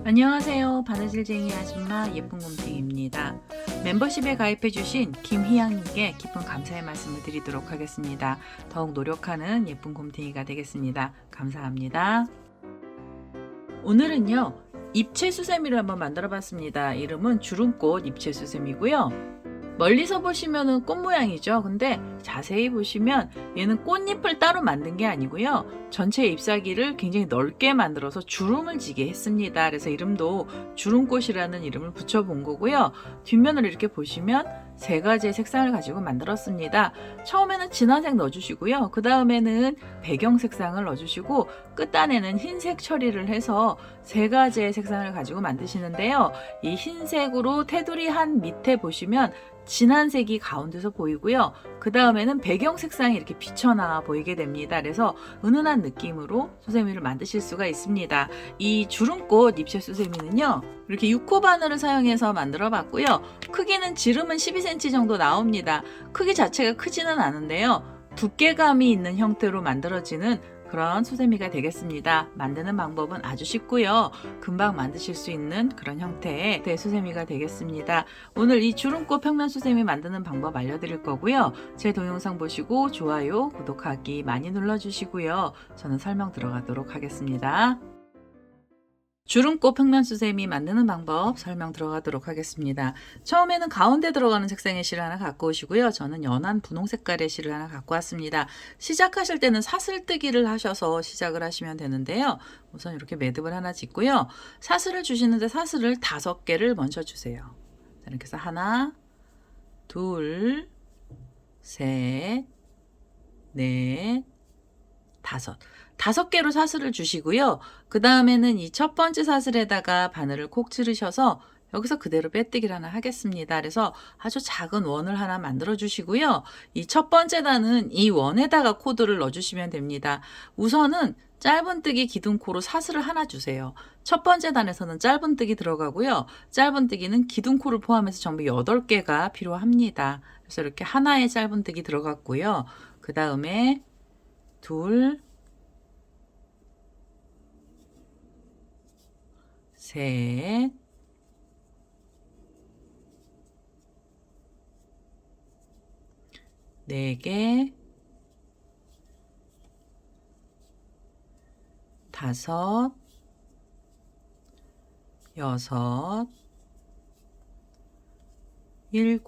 안녕하세요. 바느질쟁이 아줌마 예쁜 곰탱입니다. 멤버십에 가입해주신 김희양님께 깊은 감사의 말씀을 드리도록 하겠습니다. 더욱 노력하는 예쁜 곰탱이가 되겠습니다. 감사합니다. 오늘은요, 입체수세미를 한번 만들어 봤습니다. 이름은 주름꽃 입체수세미고요. 멀리서 보시면은 꽃 모양이죠. 근데 자세히 보시면 얘는 꽃잎을 따로 만든 게 아니고요. 전체 잎사귀를 굉장히 넓게 만들어서 주름을 지게 했습니다. 그래서 이름도 주름꽃이라는 이름을 붙여본 거고요. 뒷면을 이렇게 보시면 세 가지의 색상을 가지고 만들었습니다. 처음에는 진한색 넣어주시고요. 그 다음에는 배경 색상을 넣어주시고 끝단에는 흰색 처리를 해서 세 가지의 색상을 가지고 만드시는데요. 이 흰색으로 테두리 한 밑에 보시면 진한 색이 가운데서 보이고요. 그 다음에는 배경 색상이 이렇게 비쳐나와 보이게 됩니다. 그래서 은은한 느낌으로 수세미를 만드실 수가 있습니다. 이 주름꽃 입체 수세미는요, 이렇게 6호 바늘을 사용해서 만들어 봤고요. 크기는 지름은 12cm 정도 나옵니다. 크기 자체가 크지는 않은데요. 두께감이 있는 형태로 만들어지는 그런 수세미가 되겠습니다. 만드는 방법은 아주 쉽고요. 금방 만드실 수 있는 그런 형태의 수세미가 되겠습니다. 오늘 이 주름꽃 평면 수세미 만드는 방법 알려드릴 거고요. 제 동영상 보시고 좋아요, 구독하기 많이 눌러주시고요. 저는 설명 들어가도록 하겠습니다. 주름꽃 평면 수세미 만드는 방법 설명 들어가도록 하겠습니다. 처음에는 가운데 들어가는 색상의 실을 하나 갖고 오시고요. 저는 연한 분홍 색깔의 실을 하나 갖고 왔습니다. 시작하실 때는 사슬뜨기를 하셔서 시작을 하시면 되는데요. 우선 이렇게 매듭을 하나 짓고요. 사슬을 주시는데 사슬을 5개를 먼저 주세요. 이렇게 해서 하나, 둘, 셋, 넷, 5개로 사슬을 주시고요. 그 다음에는 이 첫 번째 사슬에다가 바늘을 콕 찌르셔서 여기서 그대로 빼뜨기를 하나 하겠습니다. 그래서 아주 작은 원을 하나 만들어 주시고요. 이 첫 번째 단은 이 원에다가 코드를 넣어 주시면 됩니다. 우선은 짧은뜨기 기둥코로 사슬을 하나 주세요. 첫 번째 단에서는 짧은뜨기 들어가고요. 짧은뜨기는 기둥코를 포함해서 전부 8개가 필요합니다. 그래서 이렇게 하나의 짧은뜨기 들어갔고요. 그 다음에 둘, 셋, 네 개, 5, 6, 7,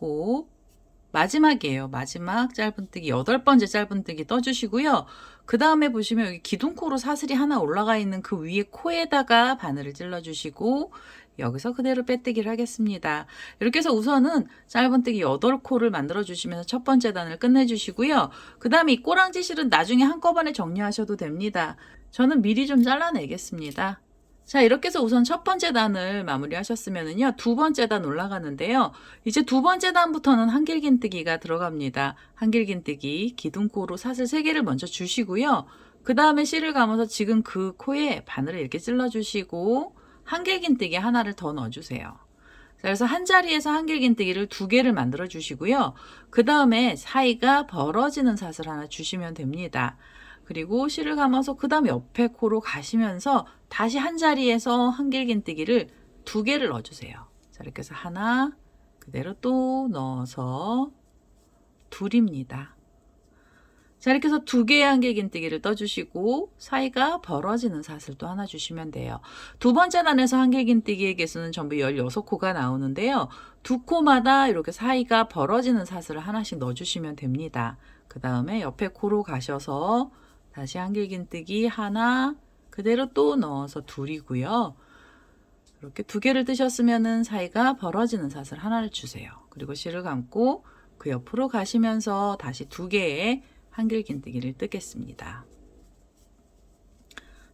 마지막이에요. 마지막 짧은뜨기 8번째 짧은뜨기 떠주시고요. 그 다음에 보시면 여기 기둥코로 사슬이 하나 올라가 있는 그 위에 코에다가 바늘을 찔러주시고 여기서 그대로 빼뜨기를 하겠습니다. 이렇게 해서 우선은 짧은뜨기 8코를 만들어 주시면서 첫 번째 단을 끝내주시고요. 그 다음에 이 꼬랑지 실은 나중에 한꺼번에 정리하셔도 됩니다. 저는 미리 좀 잘라내겠습니다. 자, 이렇게 해서 우선 첫 번째 단을 마무리 하셨으면은요, 두 번째 단 올라가는데요. 이제 두 번째 단부터는 한길긴뜨기가 들어갑니다. 한길긴뜨기, 기둥코로 사슬 3개를 먼저 주시고요. 그 다음에 실을 감아서 지금 그 코에 바늘을 이렇게 찔러주시고, 한길긴뜨기 하나를 더 넣어주세요. 자, 그래서 한 자리에서 한길긴뜨기를 2개를 만들어 주시고요. 그 다음에 사이가 벌어지는 사슬 하나 주시면 됩니다. 그리고 실을 감아서 그 다음 옆에 코로 가시면서 다시 한 자리에서 한길긴뜨기를 2개를 넣어주세요. 자, 이렇게 해서 하나, 그대로 또 넣어서 둘입니다. 자, 이렇게 해서 2개의 한길긴뜨기를 떠주시고 사이가 벌어지는 사슬 또 하나 주시면 돼요. 두 번째 단에서 한길긴뜨기의 개수는 전부 16코가 나오는데요. 2코마다 이렇게 사이가 벌어지는 사슬을 하나씩 넣어주시면 됩니다. 그 다음에 옆에 코로 가셔서 다시 한길긴뜨기 하나, 그대로 또 넣어서 둘이고요. 이렇게 2개를 뜨셨으면은 사이가 벌어지는 사슬 하나를 주세요. 그리고 실을 감고 그 옆으로 가시면서 다시 2개의 한길긴뜨기를 뜨겠습니다.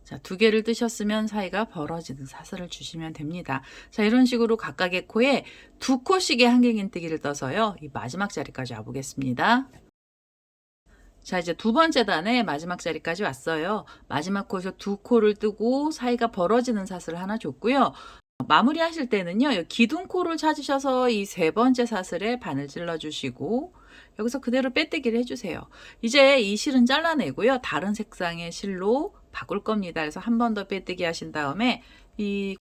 자, 2개를 뜨셨으면 사이가 벌어지는 사슬을 주시면 됩니다. 자, 이런 식으로 각각의 코에 2코씩의 한길긴뜨기를 떠서요. 이 마지막 자리까지 와보겠습니다. 자, 이제 두 번째 단의 마지막 자리까지 왔어요. 마지막 코에서 2코를 뜨고 사이가 벌어지는 사슬을 하나 줬고요. 마무리 하실 때는요, 기둥코를 찾으셔서 이 3번째 사슬에 바늘 찔러 주시고 여기서 그대로 빼뜨기를 해주세요. 이제 이 실은 잘라내고요, 다른 색상의 실로 바꿀 겁니다. 그래서 한 번 더 빼뜨기 하신 다음에 이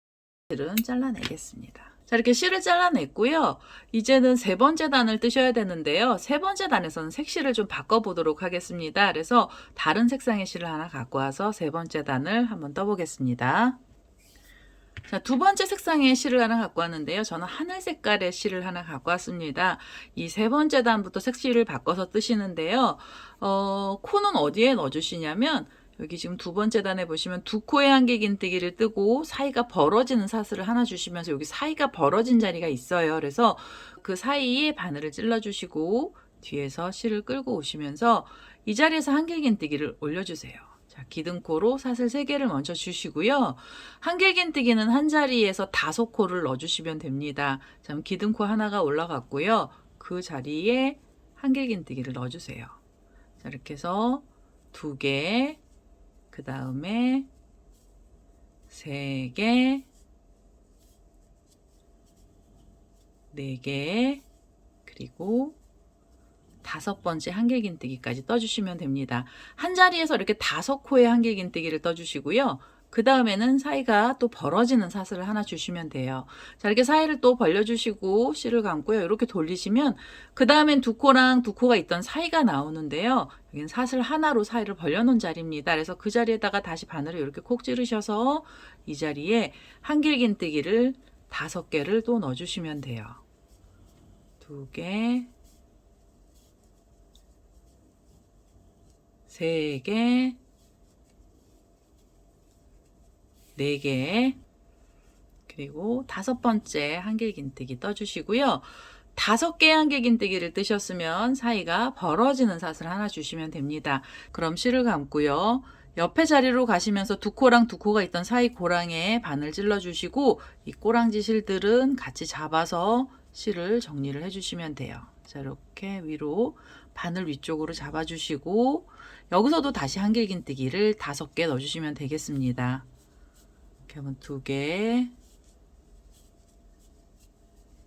실은 잘라내겠습니다. 자, 이렇게 실을 잘라냈고요. 이제는 세 번째 단을 뜨셔야 되는데요. 세 번째 단에서는 색실을 좀 바꿔보도록 하겠습니다. 그래서 다른 색상의 실을 하나 갖고 와서 세 번째 단을 한번 떠보겠습니다. 자, 두 번째 색상의 실을 하나 갖고 왔는데요. 저는 하늘 색깔의 실을 하나 갖고 왔습니다. 이 세 번째 단부터 색실을 바꿔서 뜨시는데요. 코는 어디에 넣어주시냐면 여기 지금 두 번째 단에 보시면 두 코의 한길긴뜨기를 뜨고 사이가 벌어지는 사슬을 하나 주시면서 여기 사이가 벌어진 자리가 있어요. 그래서 그 사이에 바늘을 찔러주시고 뒤에서 실을 끌고 오시면서 이 자리에서 한길긴뜨기를 올려주세요. 자, 기둥코로 사슬 3개를 먼저 주시고요. 한길긴뜨기는 한 자리에서 5코를 넣어주시면 됩니다. 자, 기둥코 하나가 올라갔고요. 그 자리에 한길긴뜨기를 넣어주세요. 자, 이렇게 해서 2개, 그 다음에 3개, 4개, 그리고 5번째 한길긴뜨기까지 떠주시면 됩니다. 한 자리에서 이렇게 5코의 한길긴뜨기를 떠주시고요. 그 다음에는 사이가 또 벌어지는 사슬을 하나 주시면 돼요. 자, 이렇게 사이를 또 벌려주시고 실을 감고요. 이렇게 돌리시면 그 다음엔 2코랑 2코가 있던 사이가 나오는데요. 여기는 사슬 하나로 사이를 벌려놓은 자리입니다. 그래서 그 자리에다가 다시 바늘을 이렇게 콕 찌르셔서 이 자리에 한길긴뜨기를 5개를 또 넣어주시면 돼요. 2개, 3개, 4개, 그리고 5번째 한길긴뜨기 떠주시고요. 5개의 한길긴뜨기를 뜨셨으면 사이가 벌어지는 사슬 하나 주시면 됩니다. 그럼 실을 감고요. 옆에 자리로 가시면서 2코랑 2코가 있던 사이 고랑에 바늘 찔러주시고 이 꼬랑지 실들은 같이 잡아서 실을 정리를 해주시면 돼요. 자, 이렇게 위로 바늘 위쪽으로 잡아주시고 여기서도 다시 한길긴뜨기를 5개 넣어주시면 되겠습니다. 이렇게 하면 2개,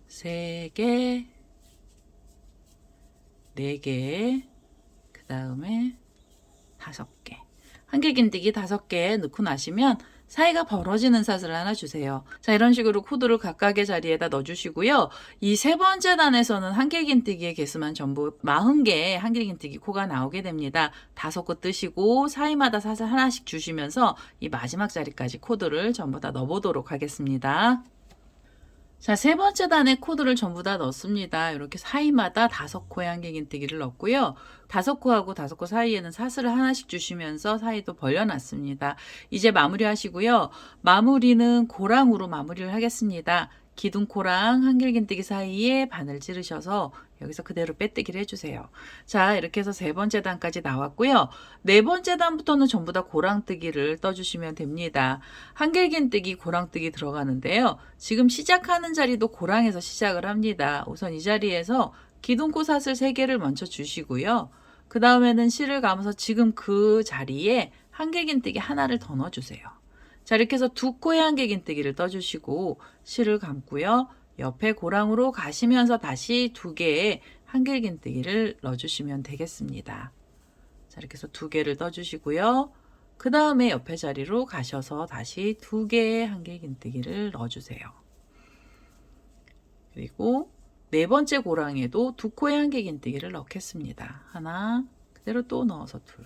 3개, 4개, 그 다음에 5개. 한길긴뜨기 5개 넣고 나시면 사이가 벌어지는 사슬을 하나 주세요. 자, 이런 식으로 코드를 각각의 자리에다 넣어주시고요. 이 세 번째 단에서는 한길긴뜨기의 개수만 전부 40개의 한길긴뜨기 코가 나오게 됩니다. 5코 뜨시고 사이마다 사슬 하나씩 주시면서 이 마지막 자리까지 코드를 전부 다 넣어보도록 하겠습니다. 자, 세 번째 단에 코드를 전부 다 넣습니다. 이렇게 사이마다 5코의 한길긴뜨기를 넣고요. 5코하고 5코 사이에는 사슬을 하나씩 주시면서 사이도 벌려놨습니다. 이제 마무리 하시고요. 마무리는 고랑으로 마무리를 하겠습니다. 기둥코랑 한길긴뜨기 사이에 바늘 찌르셔서 여기서 그대로 빼뜨기를 해주세요. 자, 이렇게 해서 세 번째 단까지 나왔고요. 네 번째 단부터는 전부 다 고랑뜨기를 떠주시면 됩니다. 한길긴뜨기, 고랑뜨기 들어가는데요. 지금 시작하는 자리도 고랑에서 시작을 합니다. 우선 이 자리에서 기둥코 사슬 3개를 먼저 주시고요. 그 다음에는 실을 감아서 지금 그 자리에 한길긴뜨기 하나를 더 넣어주세요. 자, 이렇게 해서 2코의 한길긴뜨기를 떠주시고 실을 감고요. 옆에 고랑으로 가시면서 다시 2개의 한길긴뜨기를 넣어주시면 되겠습니다. 자, 이렇게 해서 2개를 떠주시고요. 그 다음에 옆에 자리로 가셔서 다시 2개의 한길긴뜨기를 넣어주세요. 그리고 네 번째 고랑에도 2코의 한길긴뜨기를 넣겠습니다. 하나, 그대로 또 넣어서 둘.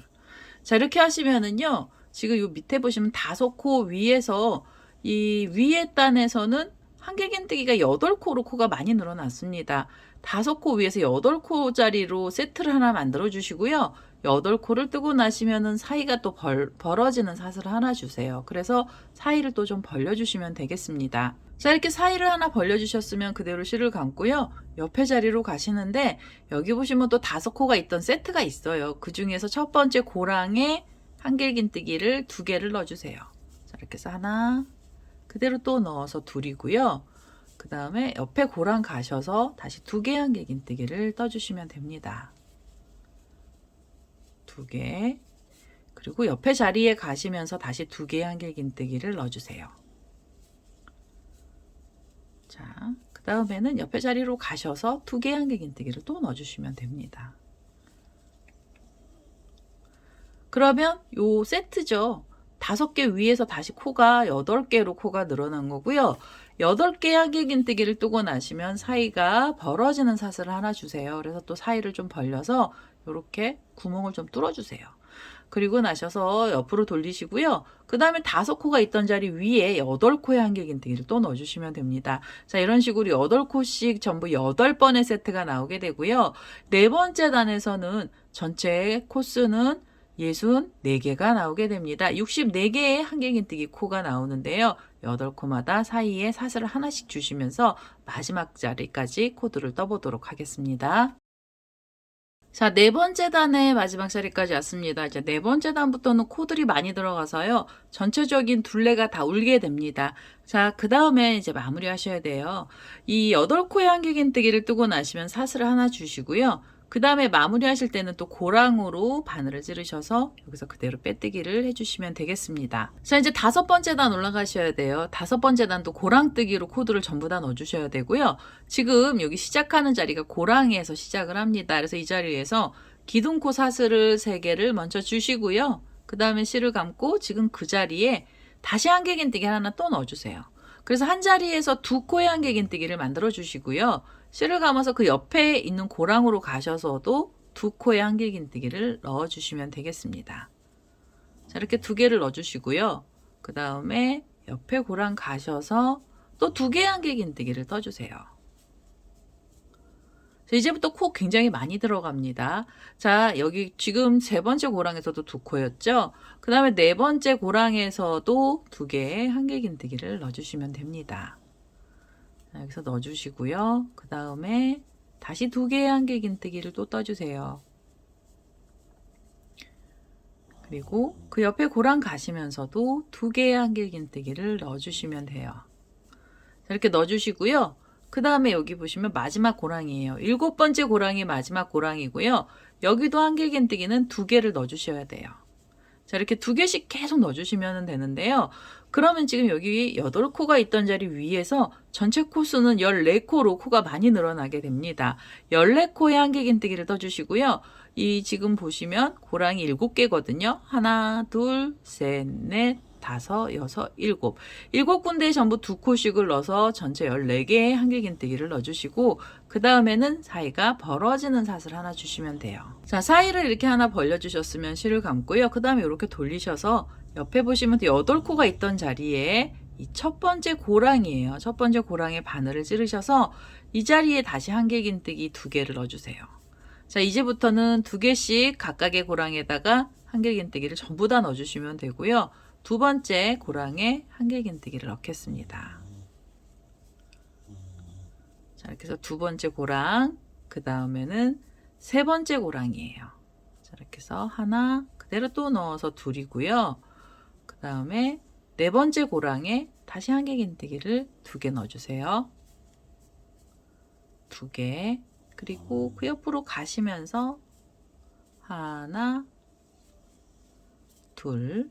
자, 이렇게 하시면은요. 지금 요 밑에 보시면 5코 위에서 이 위에 단에서는 한길긴뜨기가 8코로 코가 많이 늘어났습니다. 5코 위에서 8코짜리로 세트를 하나 만들어 주시고요. 8코를 뜨고 나시면은 사이가 또 벌어지는 사슬을 하나 주세요. 그래서 사이를 또 좀 벌려주시면 되겠습니다. 자, 이렇게 사이를 하나 벌려주셨으면 그대로 실을 감고요. 옆에 자리로 가시는데 여기 보시면 또 5코가 있던 세트가 있어요. 그 중에서 첫 번째 고랑에 한길긴뜨기를 2개를 넣어주세요. 자, 이렇게 해서 하나, 그대로 또 넣어서 둘이고요. 그 다음에 옆에 고랑 가셔서 다시 2개의 한길긴뜨기를 떠주시면 됩니다. 2개, 그리고 옆에 자리에 가시면서 다시 2개의 한길긴뜨기를 넣어주세요. 자, 그 다음에는 옆에 자리로 가셔서 2개의 한길긴뜨기를 또 넣어주시면 됩니다. 그러면 요 세트죠. 5개 위에서 다시 코가 8개로 코가 늘어난 거고요. 8개 한길긴뜨기를 뜨고 나시면 사이가 벌어지는 사슬을 하나 주세요. 그래서 또 사이를 좀 벌려서 이렇게 구멍을 좀 뚫어주세요. 그리고 나셔서 옆으로 돌리시고요. 그 다음에 5코가 있던 자리 위에 8코의 한길긴뜨기를 또 넣어주시면 됩니다. 자, 이런 식으로 8코씩 전부 8번의 세트가 나오게 되고요. 네 번째 단에서는 전체 코스는 64개가 나오게 됩니다. 64개의 한길긴뜨기 코가 나오는데요. 8코마다 사이에 사슬을 하나씩 주시면서 마지막 자리까지 코드를 떠보도록 하겠습니다. 자, 네 번째 단의 마지막 자리까지 왔습니다. 이제 네 번째 단부터는 코들이 많이 들어가서요. 전체적인 둘레가 다 울게 됩니다. 자, 그 다음에 이제 마무리 하셔야 돼요. 이 8코의 한길긴뜨기를 뜨고 나시면 사슬을 하나 주시고요. 그 다음에 마무리 하실 때는 또 고랑으로 바늘을 찌르셔서 여기서 그대로 빼뜨기를 해주시면 되겠습니다. 자, 이제 5번째 단 올라가셔야 돼요. 5번째 단도 고랑뜨기로 코드를 전부 다 넣어주셔야 되고요. 지금 여기 시작하는 자리가 고랑에서 시작을 합니다. 그래서 이 자리에서 기둥코 사슬을 3개를 먼저 주시고요. 그 다음에 실을 감고 지금 그 자리에 다시 한길긴뜨기 하나 또 넣어주세요. 그래서 한 자리에서 2코의 한길긴뜨기를 만들어 주시고요. 실을 감아서 그 옆에 있는 고랑으로 가셔서도 2코의 한길긴뜨기를 넣어주시면 되겠습니다. 자, 이렇게 2개를 넣어주시고요. 그 다음에 옆에 고랑 가셔서 또 2개의 한길긴뜨기를 떠주세요. 자, 이제부터 코 굉장히 많이 들어갑니다. 자, 여기 지금 3번째 고랑에서도 2코였죠. 그 다음에 4번째 고랑에서도 2개의 한길긴뜨기를 넣어주시면 됩니다. 자, 여기서 넣어주시고요. 그 다음에 다시 2개의 한길긴뜨기를 또 떠주세요. 그리고 그 옆에 고랑 가시면서도 2개의 한길긴뜨기를 넣어주시면 돼요. 자, 이렇게 넣어주시고요. 그 다음에 여기 보시면 마지막 고랑이에요. 7번째 고랑이 마지막 고랑이고요. 여기도 한길긴뜨기는 2개를 넣어주셔야 돼요. 자, 이렇게 2개씩 계속 넣어주시면 되는데요. 그러면 지금 여기 8코가 있던 자리 위에서 전체 코수는 14코로 코가 많이 늘어나게 됩니다. 14코의 한길긴뜨기를 떠주시고요. 이 지금 보시면 고랑이 7개거든요. 하나, 둘, 셋, 넷, 5, 6, 7. 7군데에 전부 2코씩을 넣어서 전체 14개의 한길긴뜨기를 넣어주시고 그 다음에는 사이가 벌어지는 사슬 하나 주시면 돼요. 자, 사이를 이렇게 하나 벌려주셨으면 실을 감고요. 그 다음에 이렇게 돌리셔서 옆에 보시면 8코가 있던 자리에 이 첫 번째 고랑이에요. 첫 번째 고랑에 바늘을 찌르셔서 이 자리에 다시 한길긴뜨기 2개를 넣어주세요. 자, 이제부터는 2개씩 각각의 고랑에다가 한길긴뜨기를 전부 다 넣어주시면 되고요. 2번째 고랑에 한길긴뜨기를 넣겠습니다. 자, 이렇게 해서 2번째 고랑, 그 다음에는 3번째 고랑이에요. 자, 이렇게 해서 하나 그대로 또 넣어서 둘이고요. 그 다음에 4번째 고랑에 다시 한길긴뜨기를 2개 넣어주세요. 2개. 그리고 그 옆으로 가시면서 하나, 둘.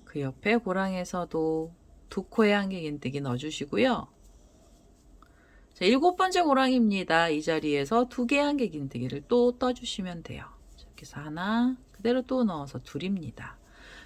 그 옆에 고랑에서도 2코의 한길긴뜨기 넣어주시고요. 자, 7번째 고랑입니다. 이 자리에서 2개의 한길긴뜨기를 또 떠주시면 돼요. 자, 이렇게 해서 하나 그대로 또 넣어서 둘입니다.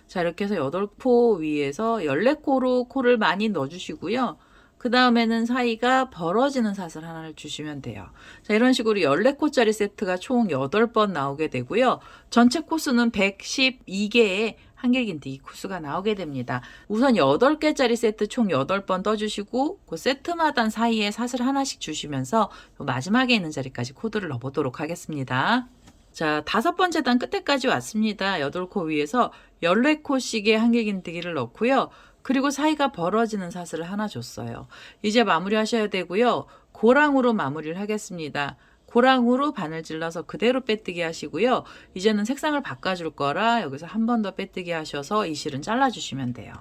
자, 이렇게 해서 8코 위에서 14코로 코를 많이 넣어주시고요. 그 다음에는 사이가 벌어지는 사슬 하나를 주시면 돼요. 자, 이런 식으로 14코짜리 세트가 총 8번 나오게 되고요. 전체 코수는 112개의 한길긴뜨기 코수가 나오게 됩니다. 우선 8개짜리 세트 총 8번 떠주시고 그 세트마다 사이에 사슬 하나씩 주시면서 마지막에 있는 자리까지 코드를 넣어보도록 하겠습니다. 자, 5번째 단 끝에까지 왔습니다. 8코 위에서 14코씩의 한길긴뜨기를 넣고요. 그리고 사이가 벌어지는 사슬을 하나 줬어요. 이제 마무리 하셔야 되고요. 고랑으로 마무리를 하겠습니다. 고랑으로 바늘 찔러서 그대로 빼뜨기 하시고요. 이제는 색상을 바꿔줄 거라 여기서 한 번 더 빼뜨기 하셔서 이 실은 잘라주시면 돼요.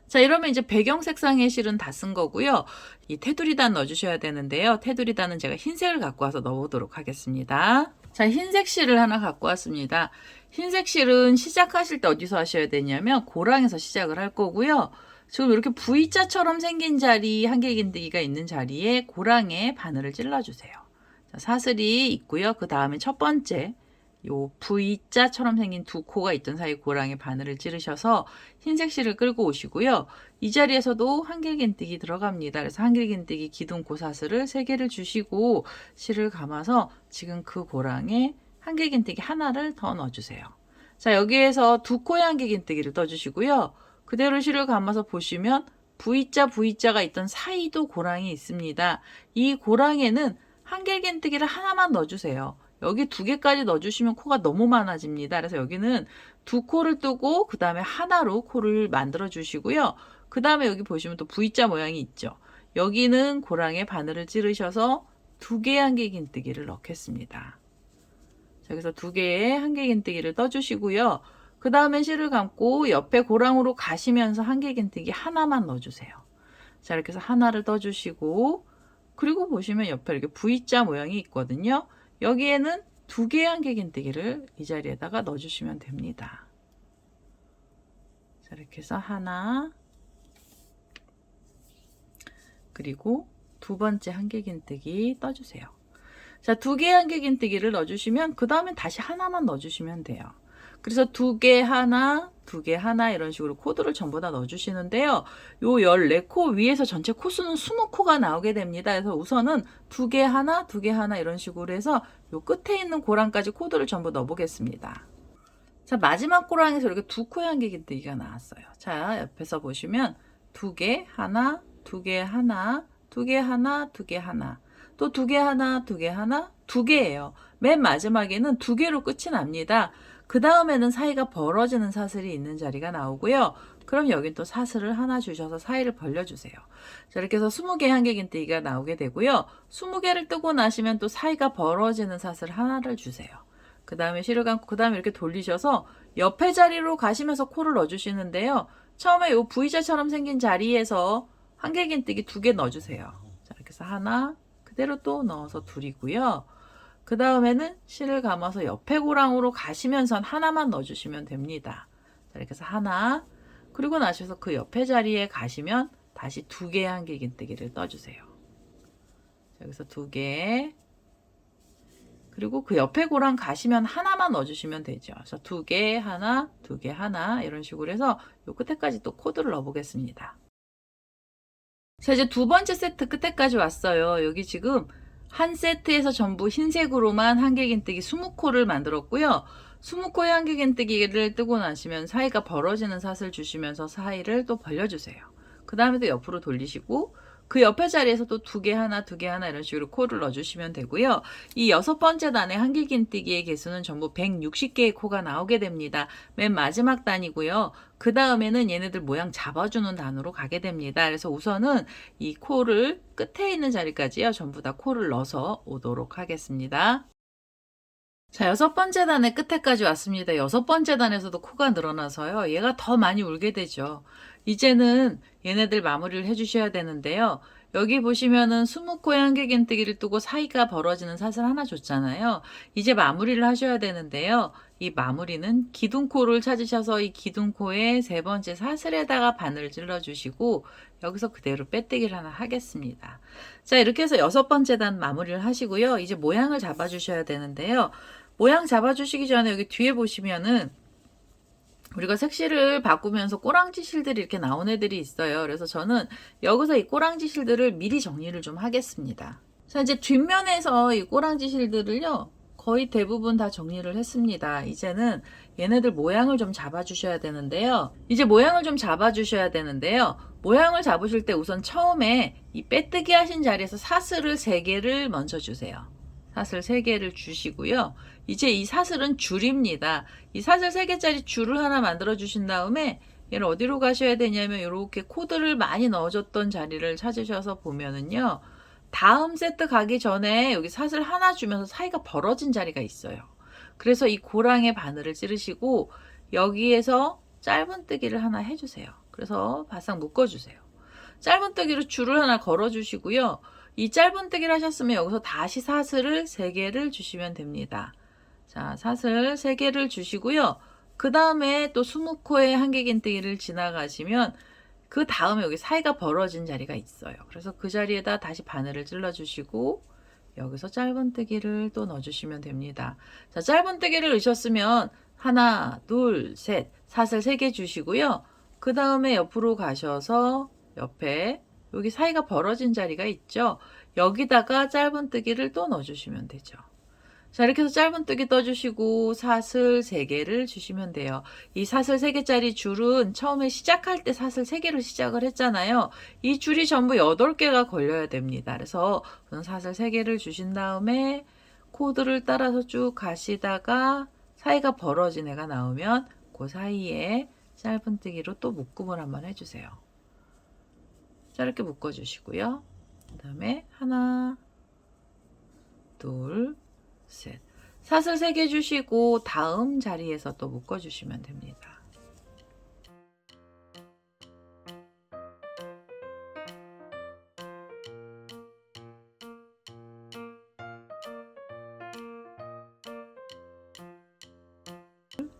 자, 이러면 이제 배경 색상의 실은 다 쓴 거고요. 이 테두리단 넣어주셔야 되는데요. 테두리단은 제가 흰색을 갖고 와서 넣어보도록 하겠습니다. 자, 흰색 실을 하나 갖고 왔습니다. 흰색 실은 시작하실 때 어디서 하셔야 되냐면 고랑에서 시작을 할 거고요. 지금 이렇게 V자처럼 생긴 자리, 한길긴뜨기가 있는 자리에 고랑에 바늘을 찔러주세요. 자, 사슬이 있고요. 그 다음에 첫 번째 요 V자처럼 생긴 두 코가 있던 사이 고랑에 바늘을 찌르셔서 흰색 실을 끌고 오시고요. 이 자리에서도 한길긴뜨기 들어갑니다. 그래서 한길긴뜨기 기둥코 사슬을 3개를 주시고 실을 감아서 지금 그 고랑에 한길긴뜨기 하나를 더 넣어주세요. 자, 여기에서 두 코의 한길긴뜨기를 떠주시고요. 그대로 실을 감아서 보시면 V자가 있던 사이도 고랑이 있습니다. 이 고랑에는 한길긴뜨기를 하나만 넣어주세요. 여기 2개까지 넣어주시면 코가 너무 많아집니다. 그래서 여기는 2코를 뜨고 그 다음에 하나로 코를 만들어 주시고요. 그 다음에 여기 보시면 또 V자 모양이 있죠. 여기는 고랑에 바늘을 찌르셔서 2개의 한길긴뜨기를 넣겠습니다. 자, 여기서 2개의 한길긴뜨기를 떠주시고요. 그 다음에 실을 감고 옆에 고랑으로 가시면서 한길긴뜨기 하나만 넣어주세요. 자, 이렇게 해서 하나를 떠주시고, 그리고 보시면 옆에 이렇게 V자 모양이 있거든요. 여기에는 2개의 한길긴뜨기를 이 자리에다가 넣어주시면 됩니다. 자, 이렇게 해서 하나, 그리고 2번째 한길긴뜨기 떠주세요. 자, 2개의 한길긴뜨기를 넣어주시면 그 다음엔 다시 하나만 넣어주시면 돼요. 그래서 2개 하나, 2개 하나 이런 식으로 코드를 전부 다 넣어주시는데요. 요 14코 위에서 전체 코수는 20코가 나오게 됩니다. 그래서 우선은 2개 하나, 2개 하나 이런 식으로 해서 요 끝에 있는 고랑까지 코드를 전부 넣어보겠습니다. 자, 마지막 고랑에서 이렇게 2코의 한길긴뜨기가 나왔어요. 자, 옆에서 보시면 2개 하나, 2개 하나, 2개 하나, 2개 하나, 또 2개 하나, 2개 하나, 2개예요. 맨 마지막에는 2개로 끝이 납니다. 그 다음에는 사이가 벌어지는 사슬이 있는 자리가 나오고요. 그럼 여긴 또 사슬을 하나 주셔서 사이를 벌려주세요. 자, 이렇게 해서 20개의 한길긴뜨기가 나오게 되고요. 20개를 뜨고 나시면 또 사이가 벌어지는 사슬 하나를 주세요. 그 다음에 실을 감고 그 다음에 이렇게 돌리셔서 옆에 자리로 가시면서 코를 넣어주시는데요. 처음에 요 V자처럼 생긴 자리에서 한길긴뜨기 2개 넣어주세요. 자, 이렇게 해서 하나, 그대로 또 넣어서 둘이고요. 그 다음에는 실을 감아서 옆에 고랑으로 가시면서 하나만 넣어주시면 됩니다. 자, 이렇게 해서 하나, 그리고 나셔서 그 옆에 자리에 가시면 다시 2개의 한길긴뜨기를 떠주세요. 자, 여기서 2개, 그리고 그 옆에 고랑 가시면 하나만 넣어주시면 되죠. 그래서 2개, 하나, 2개, 하나 이런 식으로 해서 요 끝에까지 또 코드를 넣어보겠습니다. 자, 이제 2번째 세트 끝에까지 왔어요. 여기 지금 한 세트에서 전부 흰색으로만 한길긴뜨기 20코를 만들었고요. 20코의 한길긴뜨기를 뜨고 나시면 사이가 벌어지는 사슬 주시면서 사이를 또 벌려주세요. 그 다음에 또 옆으로 돌리시고 그 옆에 자리에서 또 2개 하나, 2개 하나 이런 식으로 코를 넣어주시면 되고요. 이 6번째 단의 한길긴뜨기의 개수는 전부 160개의 코가 나오게 됩니다. 맨 마지막 단이고요. 그 다음에는 얘네들 모양 잡아주는 단으로 가게 됩니다. 그래서 우선은 이 코를 끝에 있는 자리까지요. 전부 다 코를 넣어서 오도록 하겠습니다. 자, 6번째 단의 끝에까지 왔습니다. 6번째 단에서도 코가 늘어나서요. 얘가 더 많이 울게 되죠. 이제는 얘네들 마무리를 해주셔야 되는데요. 여기 보시면은 20코의 한길긴뜨기를 뜨고 사이가 벌어지는 사슬 하나 줬잖아요. 이제 마무리를 하셔야 되는데요. 이 마무리는 기둥코를 찾으셔서 이 기둥코의 3번째 사슬에다가 바늘을 찔러 주시고 여기서 그대로 빼뜨기를 하나 하겠습니다. 자, 이렇게 해서 6번째 단 마무리를 하시고요. 이제 모양을 잡아 주셔야 되는데요. 모양 잡아 주시기 전에 여기 뒤에 보시면은 우리가 색실을 바꾸면서 꼬랑지 실들이 이렇게 나온 애들이 있어요. 그래서 저는 여기서 이 꼬랑지 실들을 미리 정리를 좀 하겠습니다. 자, 이제 뒷면에서 이 꼬랑지 실들을요, 거의 대부분 다 정리를 했습니다. 이제는 얘네들 모양을 좀 잡아주셔야 되는데요. 모양을 잡으실 때 우선 처음에 이 빼뜨기 하신 자리에서 사슬을 3개를 먼저 주세요. 사슬 3개를 주시고요. 이제 이 사슬은 줄입니다. 이 사슬 3개짜리 줄을 하나 만들어 주신 다음에 얘를 어디로 가셔야 되냐면 이렇게 코드를 많이 넣어줬던 자리를 찾으셔서 보면은요. 다음 세트 가기 전에 여기 사슬 하나 주면서 사이가 벌어진 자리가 있어요. 그래서 이 고랑에 바늘을 찌르시고 여기에서 짧은뜨기를 하나 해주세요. 그래서 바싹 묶어주세요. 짧은뜨기로 줄을 하나 걸어주시고요. 이 짧은뜨기를 하셨으면 여기서 다시 사슬을 3개를 주시면 됩니다. 자, 사슬 3개를 주시고요. 그 다음에 또 20코의 한길긴뜨기를 지나가시면 그 다음에 여기 사이가 벌어진 자리가 있어요. 그래서 그 자리에다 다시 바늘을 찔러 주시고 여기서 짧은뜨기를 또 넣어주시면 됩니다. 자, 짧은뜨기를 넣으셨으면 하나, 둘, 셋, 사슬 3개 주시고요. 그 다음에 옆으로 가셔서 옆에 여기 사이가 벌어진 자리가 있죠. 여기다가 짧은뜨기를 또 넣어주시면 되죠. 자, 이렇게 해서 짧은뜨기 떠주시고 사슬 3개를 주시면 돼요. 이 사슬 3개짜리 줄은 처음에 시작할 때 사슬 3개로 시작을 했잖아요. 이 줄이 전부 8개가 걸려야 됩니다. 그래서 사슬 3개를 주신 다음에 코드를 따라서 쭉 가시다가 사이가 벌어진 애가 나오면 그 사이에 짧은뜨기로 또 묶음을 한번 해주세요. 자, 이렇게 묶어주시고요. 그 다음에 하나, 둘, 셋. 사슬 3개 주시고 다음 자리에서 또 묶어주시면 됩니다.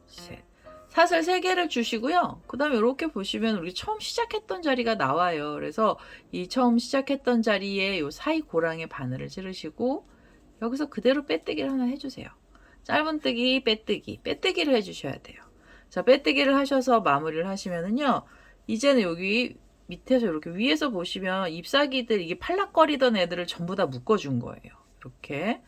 셋. 사슬 3개를 주시고요. 그 다음에 이렇게 보시면 우리 처음 시작했던 자리가 나와요. 그래서 이 처음 시작했던 자리에 요 사이 고랑에 바늘을 찌르시고 여기서 그대로 빼뜨기를 하나 해주세요. 짧은뜨기, 빼뜨기, 빼뜨기를 해주셔야 돼요. 자, 빼뜨기를 하셔서 마무리를 하시면은요. 이제는 여기 밑에서 이렇게 위에서 보시면 잎사귀들 이게 팔락거리던 애들을 전부 다 묶어준 거예요. 이렇게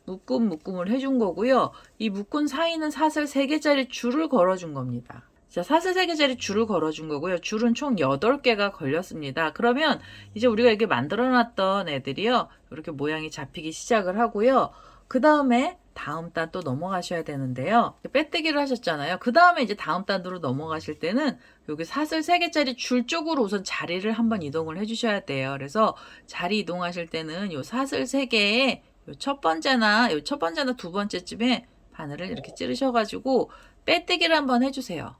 묶음을 해준 거고요. 이 묶은 사이는 사슬 3개짜리 줄을 걸어준 겁니다. 자, 사슬 3개짜리 줄을 걸어준 거고요. 줄은 총 8개가 걸렸습니다. 그러면 이제 우리가 이렇게 만들어 놨던 애들이요. 이렇게 모양이 잡히기 시작을 하고요. 그 다음에 다음 단 또 넘어가셔야 되는데요. 빼뜨기를 하셨잖아요. 그 다음에 이제 다음 단으로 넘어가실 때는 여기 사슬 3개짜리 줄 쪽으로 우선 자리를 한번 이동을 해주셔야 돼요. 그래서 자리 이동하실 때는 요 사슬 3개에 요 첫 번째나 두 번째쯤에 바늘을 이렇게 찌르셔가지고 빼뜨기를 한번 해주세요.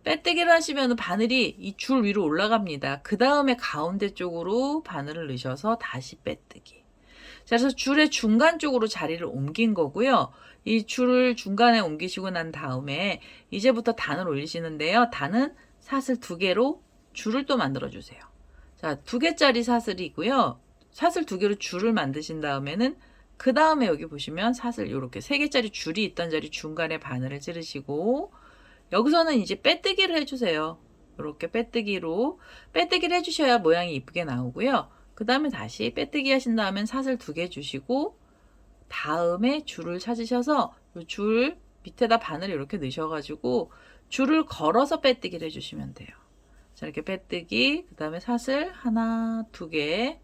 빼뜨기를 하시면 바늘이 이 줄 위로 올라갑니다. 그 다음에 가운데 쪽으로 바늘을 넣으셔서 다시 빼뜨기. 자, 그래서 줄의 중간 쪽으로 자리를 옮긴 거고요. 이 줄을 중간에 옮기시고 난 다음에 이제부터 단을 올리시는데요. 단은 사슬 2개로 줄을 또 만들어 주세요. 자, 2개짜리 사슬이고요. 사슬 2개로 줄을 만드신 다음에는 그 다음에 여기 보시면 사슬 이렇게 3개짜리 줄이 있던 자리 중간에 바늘을 찌르시고 여기서는 이제 빼뜨기를 해주세요. 이렇게 빼뜨기를 해주셔야 모양이 이쁘게 나오고요. 그 다음에 다시 빼뜨기 하신 다음엔 사슬 2개 주시고 다음에 줄을 찾으셔서 이 줄 밑에다 바늘을 이렇게 넣으셔가지고 줄을 걸어서 빼뜨기를 해주시면 돼요. 자, 이렇게 빼뜨기, 그 다음에 사슬 하나, 2개,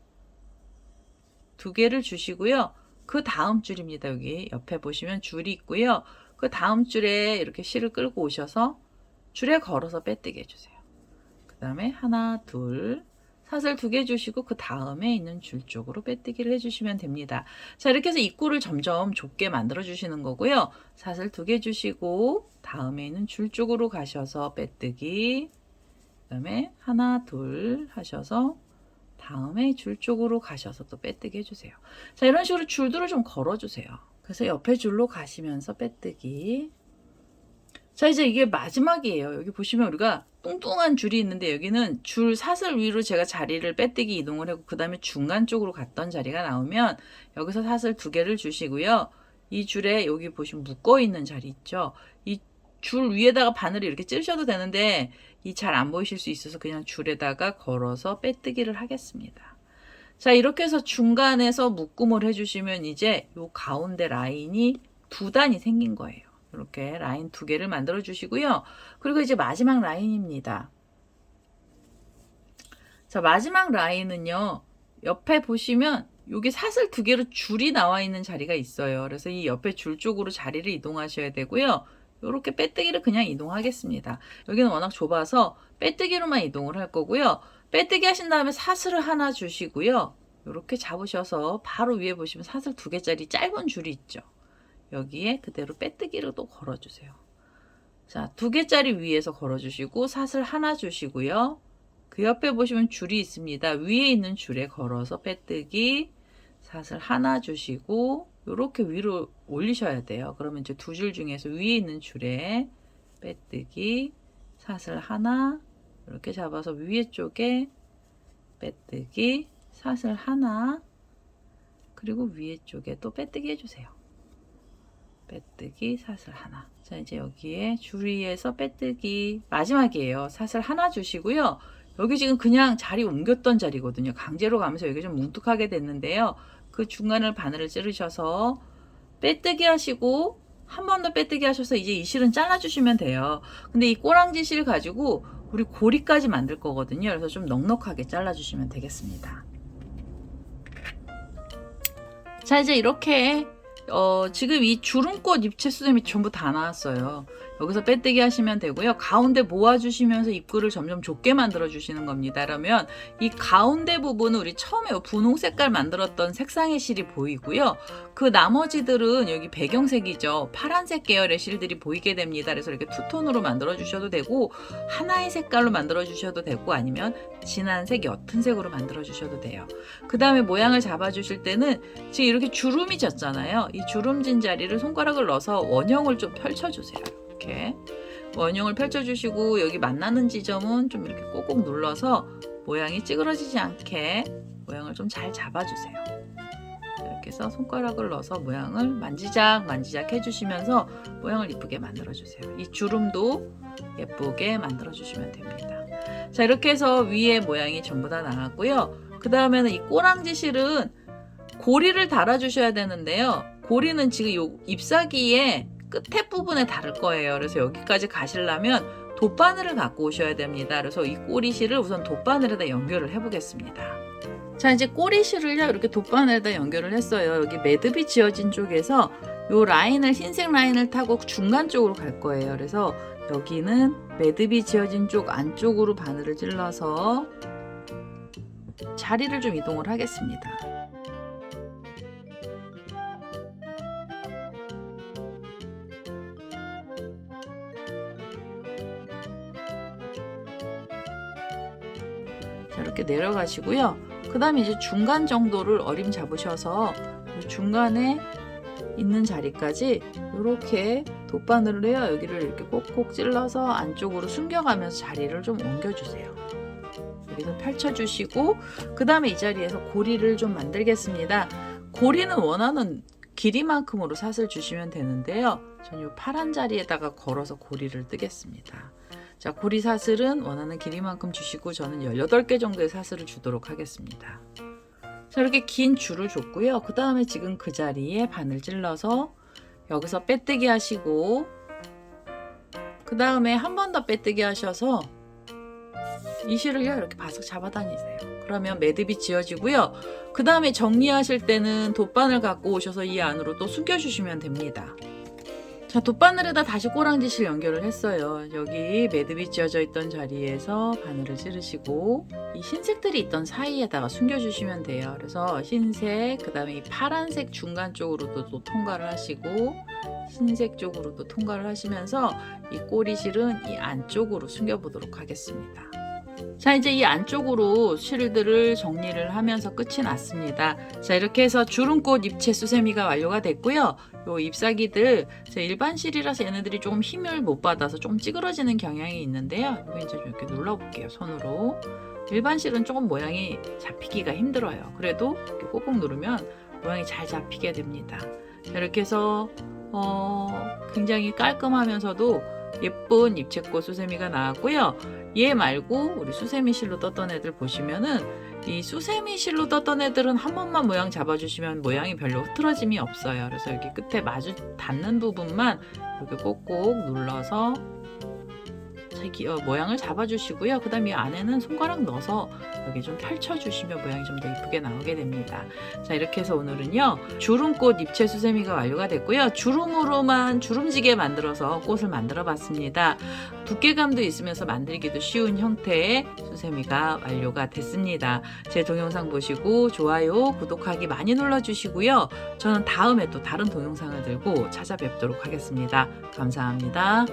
2개를 주시고요. 그 다음 줄입니다. 여기 옆에 보시면 줄이 있고요. 그 다음 줄에 이렇게 실을 끌고 오셔서 줄에 걸어서 빼뜨기 해주세요. 그 다음에 하나, 둘, 사슬 2개 주시고 그 다음에 있는 줄 쪽으로 빼뜨기를 해주시면 됩니다. 자, 이렇게 해서 입구를 점점 좁게 만들어 주시는 거고요. 사슬 2개 주시고 다음에 있는 줄 쪽으로 가셔서 빼뜨기, 그 다음에 하나, 둘 하셔서 다음에 줄 쪽으로 가셔서 또 빼뜨기 해주세요. 자, 이런 식으로 줄들을 좀 걸어주세요. 그래서 옆에 줄로 가시면서 빼뜨기. 자, 이제 이게 마지막이에요. 여기 보시면 우리가 뚱뚱한 줄이 있는데 여기는 줄 사슬 위로 제가 자리를 빼뜨기 이동을 하고 그 다음에 중간 쪽으로 갔던 자리가 나오면 여기서 사슬 2개를 주시고요. 이 줄에 여기 보시면 묶어 있는 자리 있죠. 이 줄 위에다가 바늘을 이렇게 찌르셔도 되는데 이 잘 안 보이실 수 있어서 그냥 줄에다가 걸어서 빼뜨기를 하겠습니다. 자, 이렇게 해서 중간에서 묶음을 해주시면 이제 요 가운데 라인이 2단이 생긴 거예요. 이렇게 라인 2개를 만들어 주시고요. 그리고 이제 마지막 라인입니다. 자, 마지막 라인은요. 옆에 보시면 여기 사슬 2개로 줄이 나와 있는 자리가 있어요. 그래서 이 옆에 줄 쪽으로 자리를 이동하셔야 되고요. 이렇게 빼뜨기를 그냥 이동하겠습니다. 여기는 워낙 좁아서 빼뜨기로만 이동을 할 거고요. 빼뜨기 하신 다음에 사슬을 하나 주시고요. 이렇게 잡으셔서 바로 위에 보시면 사슬 2개짜리 짧은 줄이 있죠. 여기에 그대로 빼뜨기를 또 걸어주세요. 자, 2개짜리 위에서 걸어주시고 사슬 하나 주시고요. 그 옆에 보시면 줄이 있습니다. 위에 있는 줄에 걸어서 빼뜨기, 사슬 하나 주시고 이렇게 위로 올리셔야 돼요. 그러면 이제 2줄 중에서 위에 있는 줄에 빼뜨기, 사슬 하나 이렇게 잡아서 위에 쪽에 빼뜨기, 사슬 하나, 그리고 위에 쪽에 또 빼뜨기 해주세요. 빼뜨기 사슬 하나. 자, 이제 여기에 줄이에서 빼뜨기 마지막이에요. 사슬 하나 주시고요. 여기 지금 그냥 자리 옮겼던 자리거든요. 강제로 가면서 여기 좀 뭉툭하게 됐는데요. 그 중간을 바늘을 찌르셔서 빼뜨기 하시고 한 번 더 빼뜨기 하셔서 이제 이 실은 잘라주시면 돼요. 근데 이 꼬랑지 실 가지고 우리 고리까지 만들 거거든요. 그래서 좀 넉넉하게 잘라주시면 되겠습니다. 자, 이제 이렇게 지금 이 주름꽃 입체 수세미 전부 다 나왔어요. 여기서 빼뜨기 하시면 되고요. 가운데 모아주시면서 입구를 점점 좁게 만들어 주시는 겁니다. 그러면 이 가운데 부분은 우리 처음에 분홍 색깔 만들었던 색상의 실이 보이고요. 그 나머지들은 여기 배경색이죠. 파란색 계열의 실들이 보이게 됩니다. 그래서 이렇게 투톤으로 만들어 주셔도 되고 하나의 색깔로 만들어 주셔도 되고 아니면 진한색, 옅은 색으로 만들어 주셔도 돼요. 그 다음에 모양을 잡아 주실 때는 지금 이렇게 주름이 졌잖아요. 이 주름진 자리를 손가락을 넣어서 원형을 좀 펼쳐 주세요. 이렇게 원형을 펼쳐주시고 여기 만나는 지점은 좀 이렇게 꼭꼭 눌러서 모양이 찌그러지지 않게 모양을 좀 잘 잡아주세요. 이렇게 해서 손가락을 넣어서 모양을 만지작 해주시면서 모양을 이쁘게 만들어주세요. 이 주름도 예쁘게 만들어주시면 됩니다. 자, 이렇게 해서 위에 모양이 전부 다 나왔고요. 그 다음에는 이 꼬랑지 실은 고리를 달아주셔야 되는데요. 고리는 지금 이 잎사귀에 끝에 부분에 다를 거예요. 그래서 여기까지 가시려면 돗바늘을 갖고 오셔야 됩니다. 그래서 이 꼬리실을 우선 돗바늘에다 연결을 해보겠습니다. 자, 이제 꼬리실을요 이렇게 돗바늘에다 연결을 했어요. 여기 매듭이 지어진 쪽에서 요 라인을 흰색 라인을 타고 중간 쪽으로 갈 거예요. 그래서 여기는 매듭이 지어진 쪽 안쪽으로 바늘을 찔러서 자리를 좀 이동을 하겠습니다. 이렇게 내려가시고요. 그 다음에 이제 중간 정도를 어림 잡으셔서 중간에 있는 자리까지 이렇게 돗바늘을 해요. 여기를 이렇게 꼭꼭 찔러서 안쪽으로 숨겨가면서 자리를 좀 옮겨주세요. 여기서 펼쳐주시고 그 다음에 이 자리에서 고리를 좀 만들겠습니다. 고리는 원하는 길이만큼으로 사슬 주시면 되는데요. 저는 이 파란 자리에다가 걸어서 고리를 뜨겠습니다. 자, 고리 사슬은 원하는 길이만큼 주시고 저는 18개 정도의 사슬을 주도록 하겠습니다. 자, 이렇게 긴 줄을 줬고요. 그 다음에 지금 그 자리에 바늘 찔러서 여기서 빼뜨기 하시고 그 다음에 한 번 더 빼뜨기 하셔서 이 실을요 이렇게 바싹 잡아 다니세요. 그러면 매듭이 지어지고요. 그 다음에 정리하실 때는 돗바늘 갖고 오셔서 이 안으로 또 숨겨주시면 됩니다. 자, 돗바늘에다 다시 꼬랑지실 연결을 했어요. 여기 매듭이 지어져 있던 자리에서 바늘을 찌르시고 이 흰색들이 있던 사이에다가 숨겨주시면 돼요. 그래서 흰색, 그 다음에 이 파란색 중간 쪽으로도 또 통과를 하시고 흰색 쪽으로도 통과를 하시면서 이 꼬리실은 이 안쪽으로 숨겨보도록 하겠습니다. 자, 이제 이 안쪽으로 실들을 정리를 하면서 끝이 났습니다. 자, 이렇게 해서 주름꽃 입체 수세미가 완료가 됐고요. 요 잎사귀들 일반 실이라서 얘네들이 조금 힘을 못 받아서 조금 찌그러지는 경향이 있는데요. 이거 이제 이렇게 눌러볼게요, 손으로. 일반 실은 조금 모양이 잡히기가 힘들어요. 그래도 이렇게 꼭꼭 누르면 모양이 잘 잡히게 됩니다. 자, 이렇게 해서 굉장히 깔끔하면서도 예쁜 입체꽃 수세미가 나왔고요. 얘 말고 우리 수세미 실로 떴던 애들 보시면은 이 수세미 실로 떴던 애들은 한 번만 모양 잡아주시면 모양이 별로 흐트러짐이 없어요. 그래서 여기 끝에 마주 닿는 부분만 이렇게 꼭꼭 눌러서 모양을 잡아주시고요. 그 다음에 이 안에는 손가락 넣어서 여기 좀 펼쳐주시면 모양이 좀 더 이쁘게 나오게 됩니다. 자, 이렇게 해서 오늘은요 주름꽃 입체 수세미가 완료가 됐고요. 주름으로만 주름지게 만들어서 꽃을 만들어 봤습니다. 두께감도 있으면서 만들기도 쉬운 형태의 수세미가 완료가 됐습니다. 제 동영상 보시고 좋아요, 구독하기 많이 눌러주시고요. 저는 다음에 또 다른 동영상을 들고 찾아뵙도록 하겠습니다. 감사합니다.